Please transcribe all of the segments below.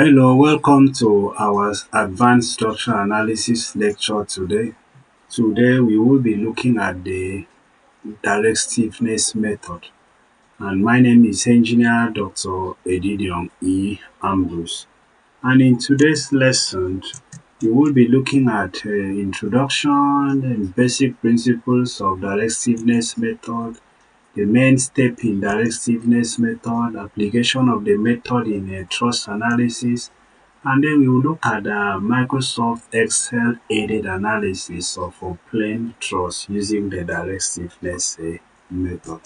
Hello, welcome to our advanced structural analysis lecture today. Today we will be looking at the direct stiffness method, and my name is Engineer Dr. Edidion E. Ambrose. And in today's lesson, we will be looking at introduction and basic principles of direct stiffness method, the main step in direct stiffness method, application of the method in trust analysis, and then we will look at Microsoft Excel aided analysis of a plane truss using the direct stiffness method.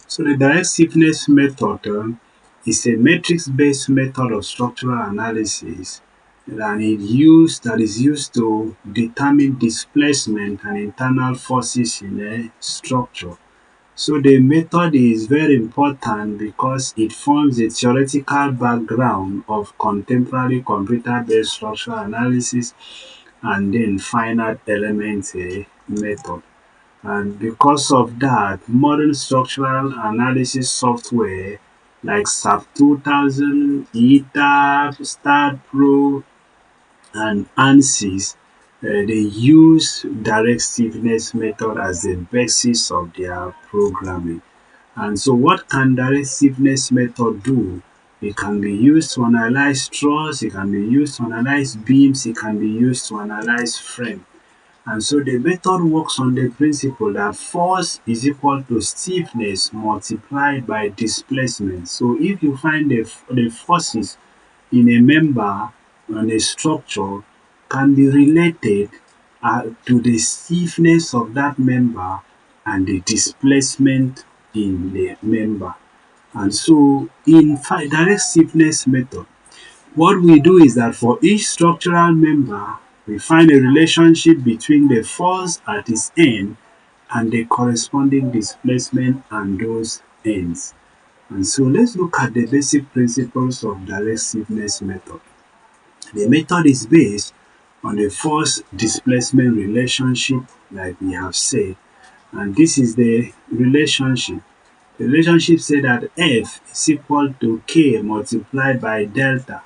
So the direct stiffness method is a matrix-based method of structural analysis that is used to determine displacement and internal forces in a structure. So the method is very important because it forms a theoretical background of contemporary computer-based structural analysis and then finite element method. And because of that, modern structural analysis software like SAP 2000, ETAP, StatPro, and ANSYS, they use direct stiffness method as the basis of their programming. And so what can direct stiffness method do? It can be used to analyze truss, it can be used to analyze beams, it can be used to analyze frame. And so the method works on the principle that force is equal to stiffness multiplied by displacement. So if you find the forces in a member on a structure can be related to the stiffness of that member and the displacement in the member. And so in direct stiffness method, what we do is that for each structural member, we find a relationship between the force at its end and the corresponding displacement and those ends. And so let's look at the basic principles of direct stiffness method. The method is based on the force displacement relationship like we have said, and this is the relationship. The relationship says that F is equal to K multiplied by delta,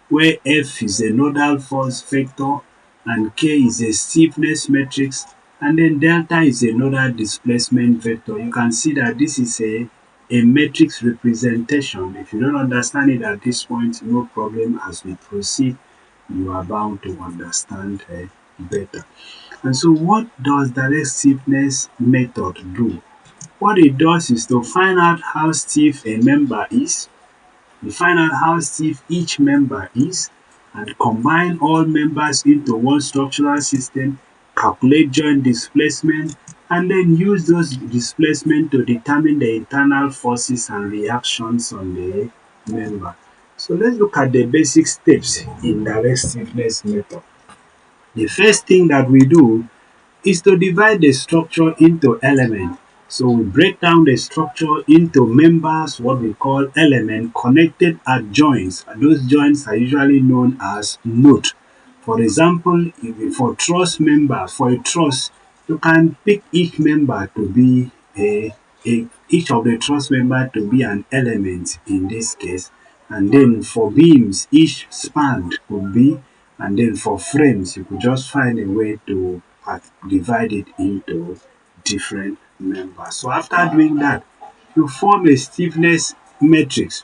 where F is a nodal force vector and K is a stiffness matrix, and then delta is a nodal displacement vector. You can see that this is a matrix representation. If you don't understand it at this point, no problem. As we proceed, you are bound to understand better. And so what does direct stiffness method do? What it does is to find out how stiff a member is, we find out how stiff each member is, and combine all members into one structural system, calculate joint displacement, and then use those displacement to determine the internal forces and reactions on the member. So let's look at the basic steps in direct stiffness method. The first thing that we do is to divide the structure into elements. So we break down the structure into members, what we call element, connected at joints. And those joints are usually known as node. For example, for truss member, for a truss, you can pick each member to be each of the truss member to be an element in this case. And then for beams, each span could be, and then for frames, you could just find a way to divide it into different members. So after doing that, you form a stiffness matrix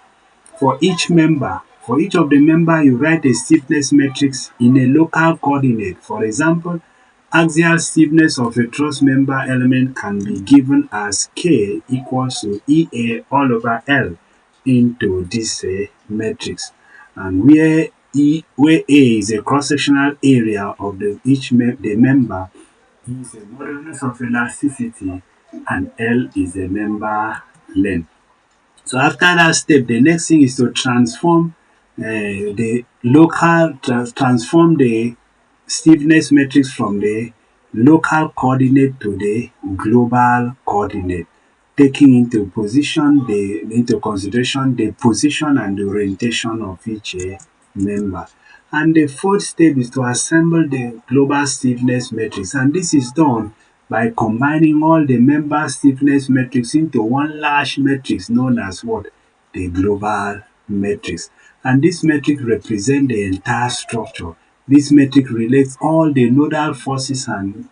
for each member. For each of the member, you write a stiffness matrix in a local coordinate. For example, axial stiffness of a truss member element can be given as K equals to EA all over L into this matrix, and where A is a cross-sectional area of the member, E is a modulus of elasticity, and L is a member length. So after that step, the next thing is to transform the stiffness matrix from the local coordinate to the global coordinate, taking into consideration the position and the orientation of each member. And the fourth step is to assemble the global stiffness matrix, and this is done by combining all the member stiffness matrix into one large matrix known as what? The global matrix. and this metric represent the entire structure. This metric relates all the nodal forces and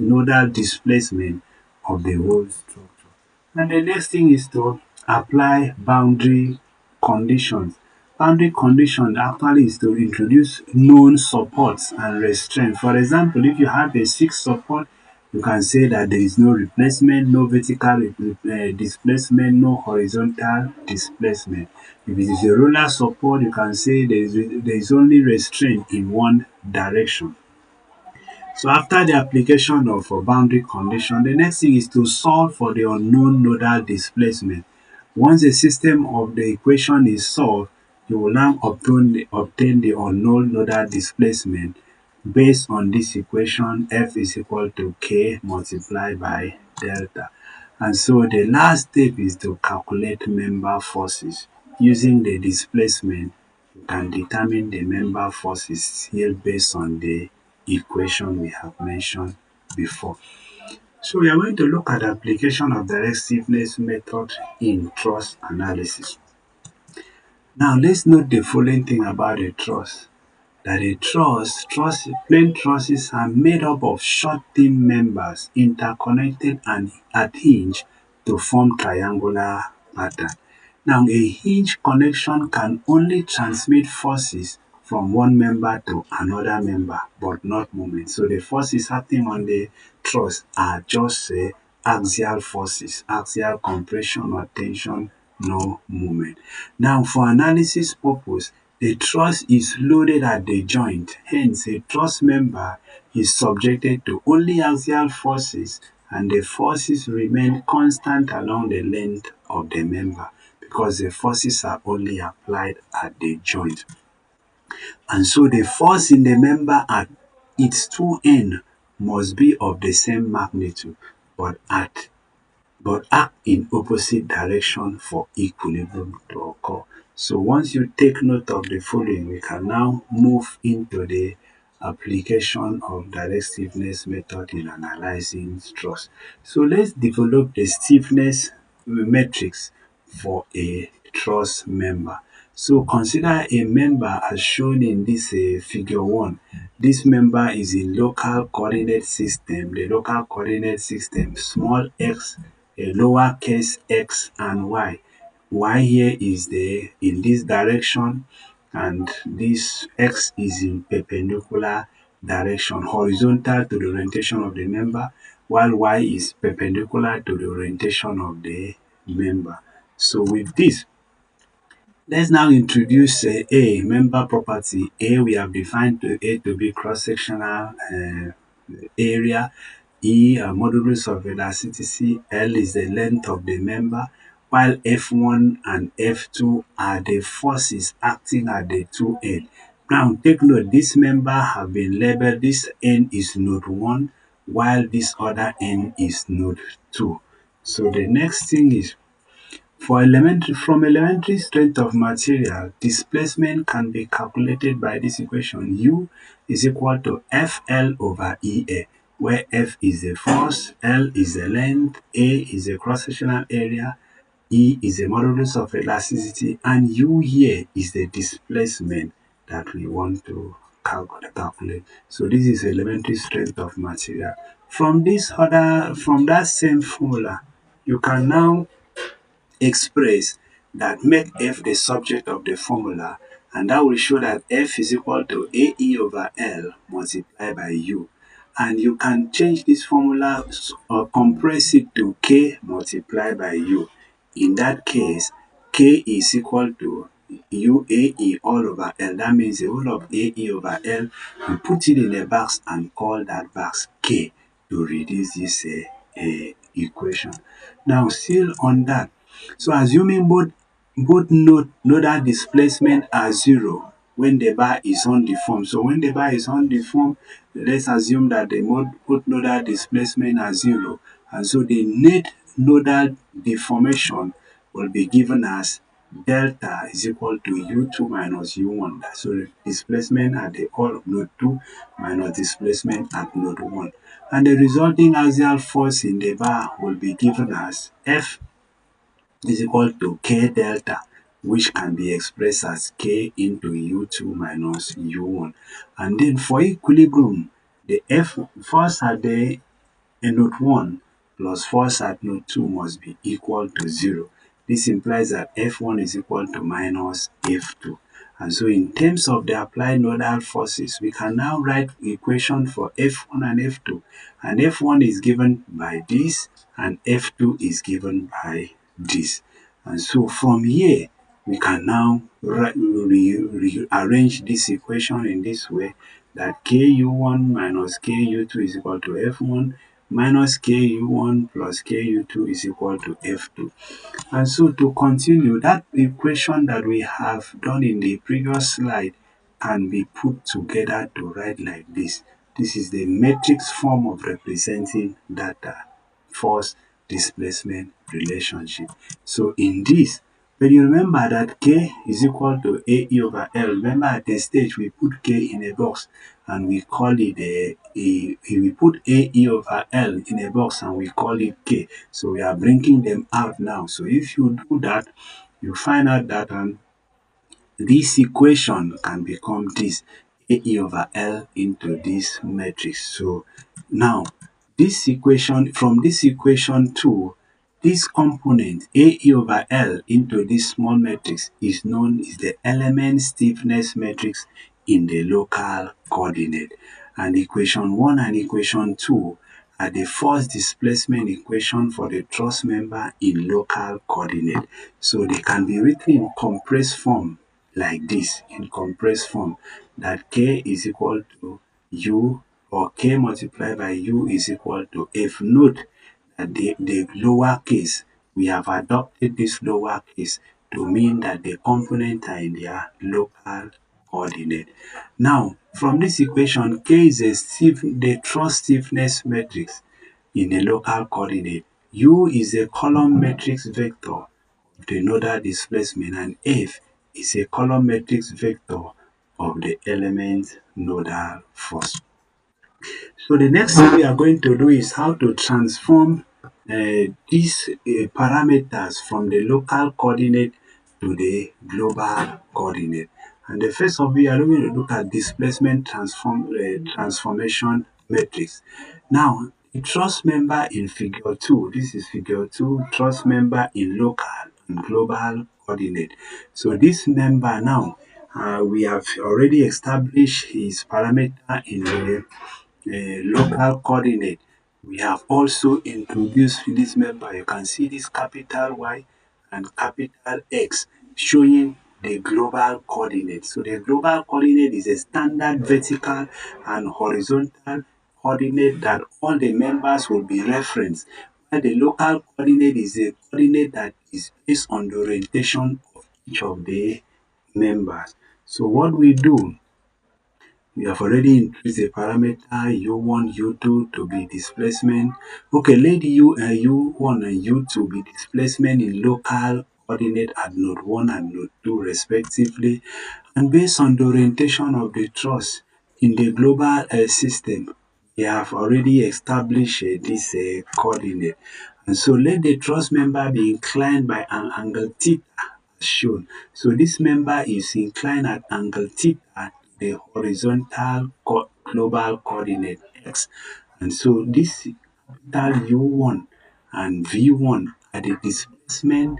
nodal displacement of the whole structure. And the next thing is to apply boundary conditions. Boundary condition actually is to introduce known supports and restraints. For example, if you have a fixed support, you can say that there is no replacement, no vertical displacement, no horizontal displacement. If it is a roller support, you can say there is only restraint in one direction. So after the application of a boundary condition, the next thing is to solve for the unknown nodal displacement. Once the system of the equation is solved, you will now obtain the unknown nodal displacement based on this equation. F is equal to K multiplied by delta. And so the last step is to calculate member forces. Using the displacement, you can determine the member forces here based on the equation we have mentioned before. So we are going to look at the application of direct stiffness method in truss analysis. Now let's note the following thing about a truss. That a plain trusses are made up of short thin members interconnected and at hinge to form triangular pattern. Now a hinge connection can only transmit forces from one member to another member but not moment. So the forces acting on the truss are just axial forces, axial compression or tension, no moment. Now for analysis purpose, the truss is loaded at the joint, hence a truss member is subjected to only axial forces and the forces remain constant along the length of the member because the forces are only applied at the joint. And so the force in the member at its two ends must be of the same magnitude but act in opposite direction for equilibrium to occur. So once you take note of the following, we can now move into the application of direct stiffness method in analyzing stress. So let's develop the stiffness metrics for a truss member. So consider a member as shown in this figure 1. This member is in local coordinate system. The local coordinate system small x, a lowercase x and y. Y here is in this direction and this x is in perpendicular direction, horizontal to the orientation of the member, while y is perpendicular to the orientation of the member. So with this, let's now introduce A, member property. A, we have defined A to be cross-sectional area. E, modulus of elasticity. L is the length of the member, while F1 and F2 are the forces acting at the two ends. Now take note, this member have been labeled, this end is node 1, while this other end is node 2. So the next thing is, from elementary strength of material, displacement can be calculated by this equation. U is equal to FL over EA, where F is the force, L is the length, A is the cross-sectional area, E is the modulus of elasticity, and U here is the displacement that we want to calculate. So this is elementary strength of material. From that same formula, you can now express that make F the subject of the formula, and that will show that F is equal to AE over L multiplied by U. And you can change this formula or compress it to K multiplied by U. In that case, K is equal to UAE all over L. That means the whole of AE over L. We put it in a box and call that box K to reduce this equation. Now, still on that, so assuming both nodal displacement are zero when the bar is undeformed. So when the bar is undeformed, let's assume that both nodal displacement are zero, and so the net nodal deformation will be given as delta is equal to U2 minus U1. So the displacement at the core of node 2 minus displacement at node 1. And the resulting axial force in the bar will be given as F is equal to K delta, which can be expressed as K into U2 minus U1. And then for equilibrium, the F force at the node 1 plus force at node 2 must be equal to 0. This implies that F1 is equal to minus F2. And so in terms of the applied nodal forces, we can now write the equation for F1 and F2. And F1 is given by this and F2 is given by this. And so from here, we can now rearrange this equation in this way, that Ku1 minus Ku2 is equal to F1 minus Ku1 plus Ku2 is equal to F2. And so to continue, that equation that we have done in the previous slide can be put together to write like this. This is the matrix form of representing that force displacement relationship. So in this, when you remember that K is equal to AE over L, remember at the stage we put K in a box and we call it we put AE over L in a box and we call it K. So we are bringing them out now. So if you do that, you find out that this equation can become this AE over L into this matrix. So now this equation, from this equation 2, this component AE over L into this small matrix is known as the element stiffness matrix in the local coordinate. And equation 1 and equation 2 are the force displacement equation for the truss member in local coordinate. So they can be written in compressed form like this, in compressed form, that K is equal to U, or K multiplied by U is equal to F. Note that the lower case, we have adopted this lower case to mean that the components are in their local coordinate. Now, from this equation, K is the truss stiffness matrix in a local coordinate. U is a column matrix vector of the nodal displacement, and F is a column matrix vector of the element nodal force. So the next thing we are going to do is how to transform these parameters from the local coordinate to the global coordinate. And the first of we are going to look at displacement transformation matrix. Now, the truss member in figure 2, this is figure 2, truss member in local and global coordinate. So this member now, we have already established his parameter in the local coordinate. We have also introduced this member. You can see this capital Y and capital X showing the global coordinate. So the global coordinate is a standard vertical and horizontal coordinate that all the members will be referenced. While the local coordinate is a coordinate that is based on the orientation of each of the members. So what we do, we have already increased the parameter U1, U2 to be displacement. Okay, let U1 and U2 be displacement in local coordinate at node 1 and node 2 respectively. And based on the orientation of the truss in the global system, we have already established this coordinate. And so let the truss member be inclined by an angle theta as shown. So this member is inclined at angle theta to the horizontal global coordinate x. And so this capital U1 and V1 are the displacement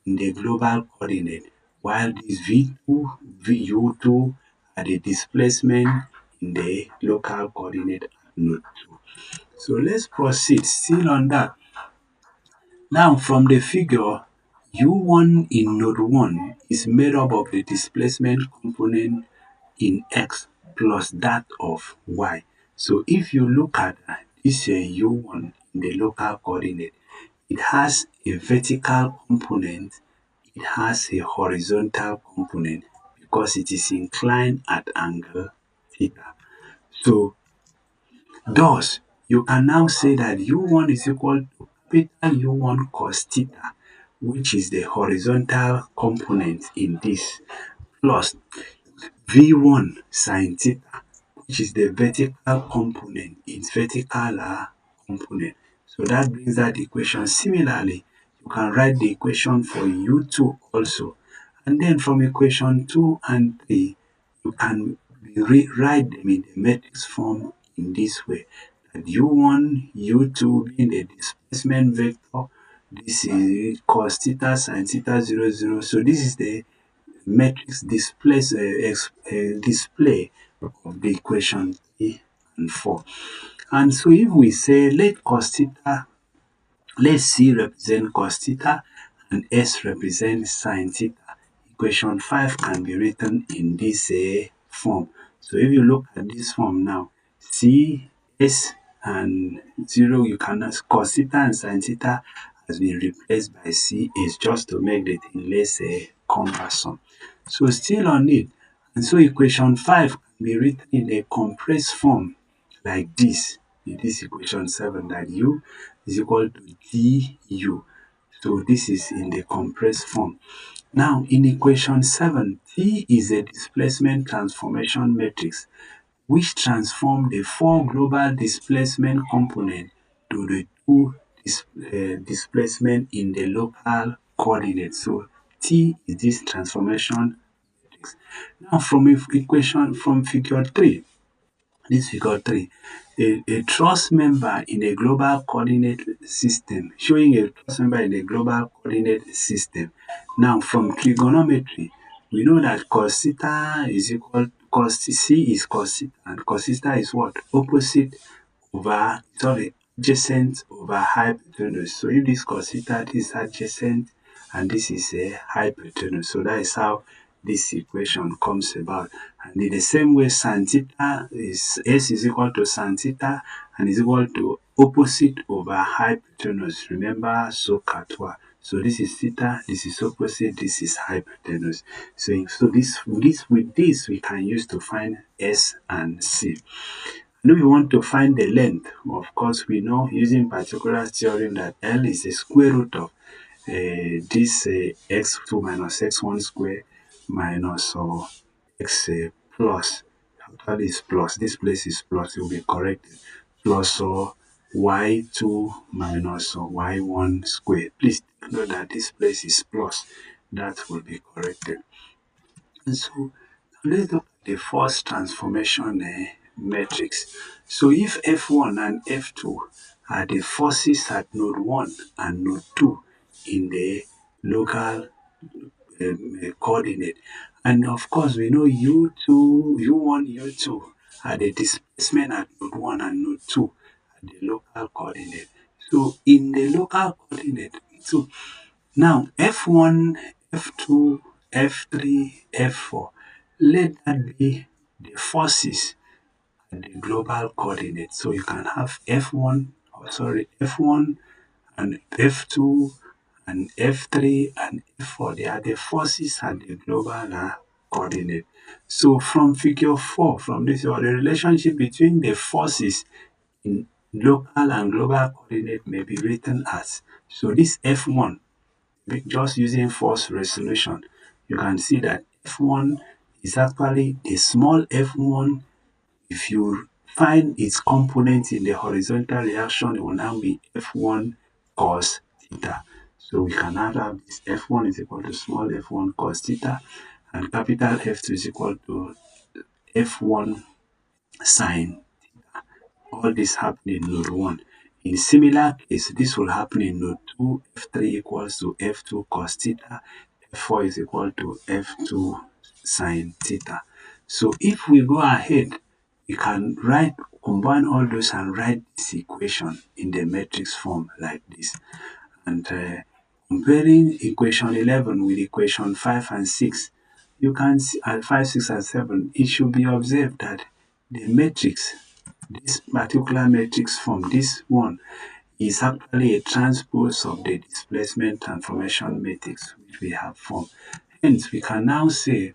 in the global coordinate, while this V2, VU2 are the displacement in the local coordinate at node 2. So let's proceed still on that. Now from the figure, U1 in node 1 is made up of the displacement component in X plus that of Y. So if you look at this U1 in the local coordinate, it has a vertical component, it has a horizontal component because it is inclined at angle theta. So thus, you can now say that U1 is equal to capital U1 cos theta, which is the horizontal component in this, plus V1 sin theta, which is the vertical component, its vertical component. So that brings that equation. Similarly, you can write the equation for U2 also. And then from equation 2 and 3, you can rewrite them in the matrix form in this way. That u1, u2 being the displacement vector, this is cos theta, sin theta 0, 0. So this is the matrix display of the equation 3 and 4. And so if we say let C represent cos theta and S represent sin theta, equation 5 can be written in this form. So if you look at this form now, C, S and 0, you cannot, cos theta and sin theta has been replaced by C is just to make the thing less cumbersome. So still on it, and so equation 5 can be written in a compressed form like this, in this equation 7, that U is equal to du. So this is in the compressed form. Now in equation 7, T is a displacement transformation matrix which transform the four global displacement component to the two displacement in the local coordinate. So T is this transformation matrix. Now from figure 3, this figure 3, a truss member in a global coordinate system, showing a truss member in a global coordinate system. Now, from trigonometry, we know that cos theta is equal, cos C is cos theta, and cos theta is what? Opposite over, sorry, adjacent over hypotenuse. So if this cos theta, this is adjacent, and this is a hypotenuse. So that is how this equation comes about. And in the same way, sin theta is S is equal to sin theta and is equal to opposite over hypotenuse. Remember SOHCAHTOA. So this is theta, this is opposite, this is hypotenuse. So this with this we can use to find S and C. And if we want to find the length, of course we know using particular theorem that L is the square root of this x2 minus x1 square minus or x plus, actually is plus, this place is plus, it will be corrected, plus or y2 minus or y1 square. Please note that this place is plus, that will be corrected. And so let's look at the first transformation matrix. So if F1 and F2 are the forces at node 1 and node 2 in the local coordinate, and of course we know U2, U1, U2 are the displacement at node 1 and node 2 at the local coordinate. So in the local coordinate, so now F1, F2, F3, F4, let that be the forces at the global coordinate. So you can have F1 and F2 and F3 and F4. They are the forces at the global coordinate. So from figure 4, from this, or the relationship between the forces in local and global coordinate may be written as, so this F1, just using force resolution, you can see that F1 is actually the small f1. If you find its component in the horizontal reaction, it will now be F1 cos theta. So we can now have this F1 is equal to small f1 cos theta, and capital F2 is equal to F1 sin. All this happen in node 1. In similar case, this will happen in node 2, F3 equals to F2 cos theta, F4 is equal to F2 sin theta. So if we go ahead, we can combine all those and write this equation in the matrix form like this. And comparing equation 11 with equation 5 and 6, you can see at 5, 6, and 7, it should be observed that the matrix, this particular matrix form, this one, is actually a transpose of the displacement transformation matrix which we have formed. Hence, we can now say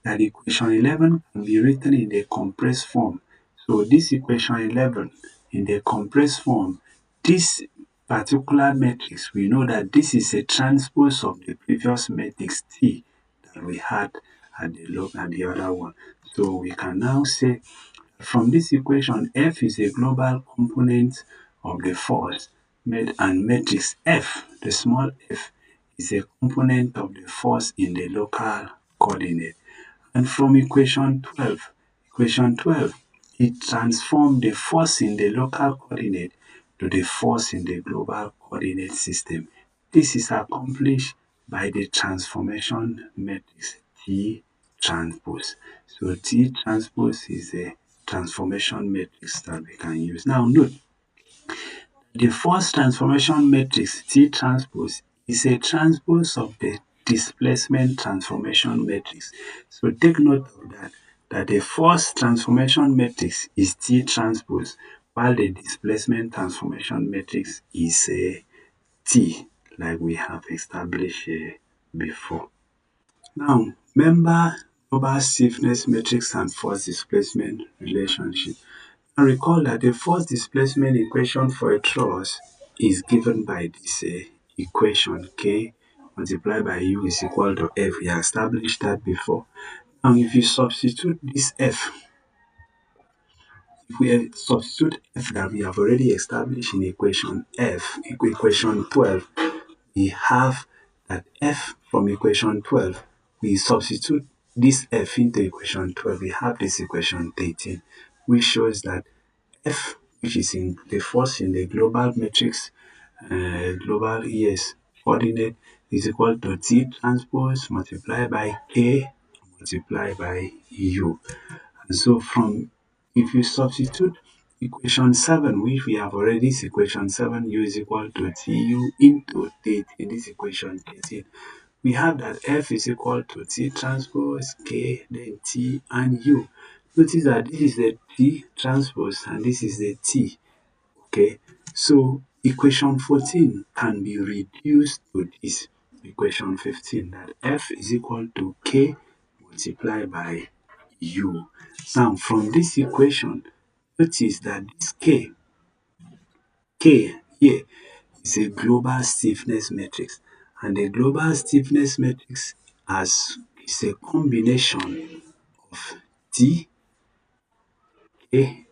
that equation 11 can be written in the compressed form. So this equation 11 in the compressed form, this particular matrix, we know that this is a transpose of the previous matrix T that we had at the other one. So we can now say from this equation, F is a global component of the force and matrix F, the small f, is a component of the force in the local coordinate. And from equation 12, it transforms the force in the local coordinate to the force in the global coordinate system. This is accomplished by the transformation matrix T transpose. So T transpose is a transformation matrix that we can use. Now note, the first transformation matrix T transpose is a transpose of the displacement transformation matrix. So take note of that the first transformation matrix is T transpose, while the displacement transformation matrix is a T, like we have established before. Now, remember global stiffness matrix and force displacement relationship. And recall that the force displacement equation for a truss is given by this equation K multiplied by U is equal to F. We have established that before. Now, if you substitute this F, if we substitute F that we have already established in equation 12, we have that F from equation 12, we substitute this F into equation 12, we have this equation 13, which shows that F, which is in the force in the global matrix, global coordinate, is equal to T transpose multiplied by K multiplied by U. And so from, if you substitute equation 7, which we have already, is equation 7, U is equal to TU into 13, this equation 13, we have that F is equal to T transpose K, then T and U. Notice that this is the T transpose and this is the T. Okay, so equation 14 can be reduced to this equation 15, that F is equal to K multiplied by U. Now, from this equation, notice that this K here is a global stiffness matrix, and the global stiffness matrix is a combination of T, K,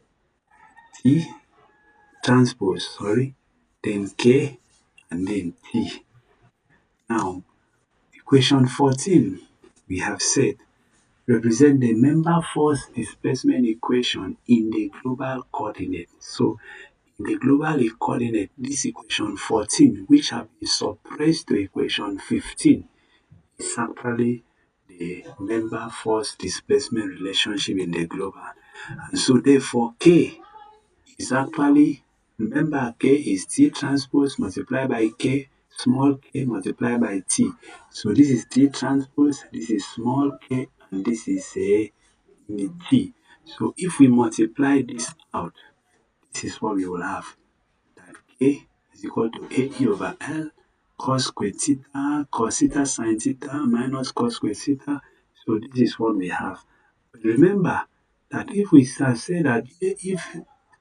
T transpose, then K, and then T. Now, equation 14, we have said, represent the member force displacement equation in the global coordinate. So, in the global coordinate, this equation 14, which have been suppressed to equation 15, is actually the member force displacement relationship in the global. And so, therefore, K is actually, remember K is T transpose multiplied by K, small k multiplied by T. So this is T transpose, this is small k, and this is a T. So if we multiply this out, this is what we will have. That K is equal to AE over L cos square theta, cos theta sin theta minus cos square theta. So this is what we have. But remember that if we say that if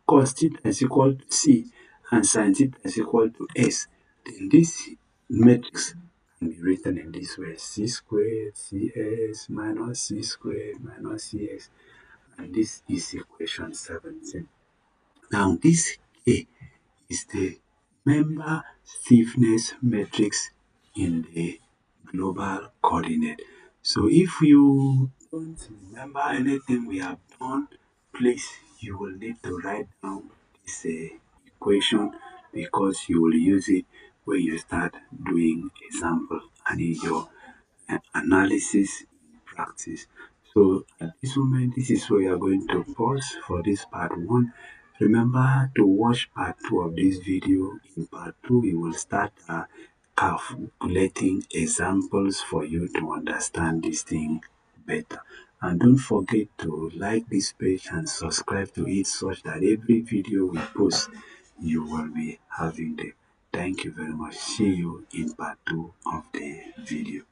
cos theta is equal to C and sin theta is equal to S, then this matrix can be written in this way: C squared CS minus C squared minus CS, and this is equation 17. Now this K is the member stiffness matrix in the global coordinate. So if you don't remember anything we have done, please, you will need to write down this equation, because you will use it when you start doing example and in your analysis in practice. So at this moment, this is where you are going to pause for this part 1. Remember to watch part 2 of this video. In part 2, we will start calculating examples for you to understand this thing better. And don't forget to like this page and subscribe to it, such that every video we post, you will be having them. Thank you very much. See you in part 2 of the video.